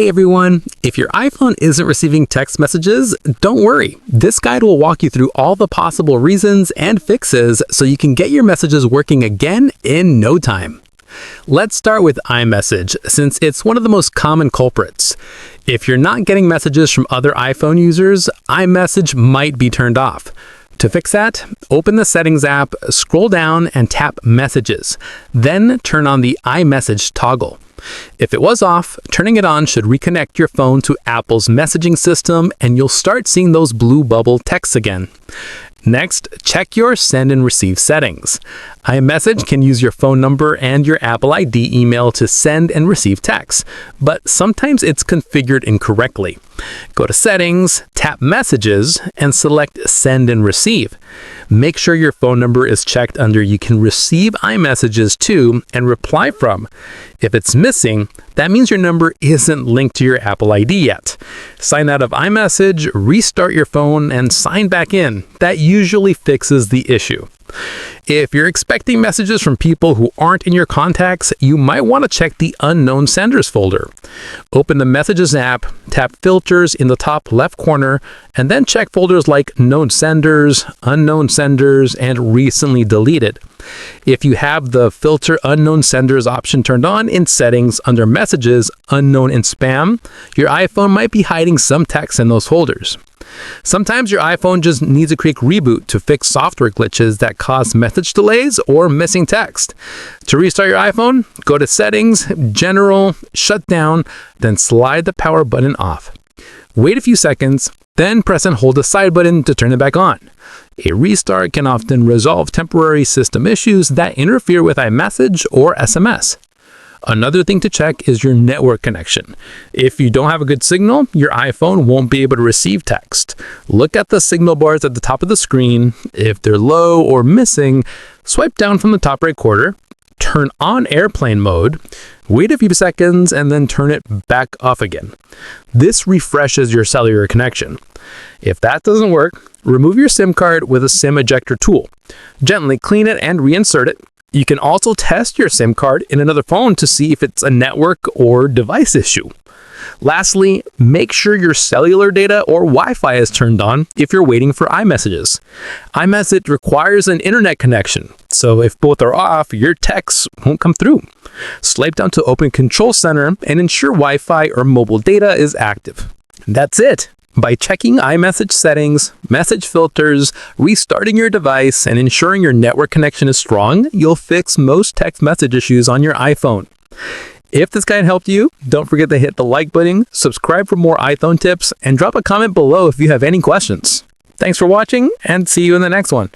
Hey everyone, if your iPhone isn't receiving text messages, don't worry. This guide will walk you through all the possible reasons and fixes so you can get your messages working again in no time. Let's start with iMessage, since it's one of the most common culprits. If you're not getting messages from other iPhone users, iMessage might be turned off. To fix that, open the Settings app, scroll down and tap Messages. Then turn on the iMessage toggle. If it was off, turning it on should reconnect your phone to Apple's messaging system and you'll start seeing those blue bubble texts again. Next, check your send and receive settings. iMessage can use your phone number and your Apple ID email to send and receive texts, but sometimes it's configured incorrectly. Go to Settings, tap Messages, and select Send and Receive. Make sure your phone number is checked under You can receive iMessages to and reply from. If it's missing, that means your number isn't linked to your Apple ID yet. Sign out of iMessage, restart your phone, and sign back in. That usually fixes the issue. If you're expecting messages from people who aren't in your contacts, you might want to check the Unknown Senders folder. Open the Messages app, tap Filters in the top left corner, and then check folders like Known Senders, Unknown Senders, and Recently Deleted. If you have the Filter Unknown Senders option turned on in Settings under Messages, Unknown and Spam, your iPhone might be hiding some text in those folders. Sometimes your iPhone just needs a quick reboot to fix software glitches that cause message delays or missing text. To restart your iPhone, go to Settings, General, Shut Down, then slide the power button off. Wait a few seconds, then press and hold the side button to turn it back on. A restart can often resolve temporary system issues that interfere with iMessage or SMS. Another thing to check is your network connection. If you don't have a good signal, your iPhone won't be able to receive text. Look at the signal bars at the top of the screen. If they're low or missing, swipe down from the top right corner, turn on airplane mode, wait a few seconds, and then turn it back off again. This refreshes your cellular connection. If that doesn't work, remove your SIM card with a SIM ejector tool. Gently clean it and reinsert it. You can also test your SIM card in another phone to see if it's a network or device issue. Lastly, make sure your cellular data or Wi-Fi is turned on if you're waiting for iMessages. iMessage requires an internet connection, so if both are off, your texts won't come through. Swipe down to open Control Center and ensure Wi-Fi or mobile data is active. That's it. By checking iMessage settings, message filters, restarting your device, and ensuring your network connection is strong, you'll fix most text message issues on your iPhone. If this guide helped you, don't forget to hit the like button, subscribe for more iPhone tips, and drop a comment below if you have any questions. Thanks for watching, and see you in the next one.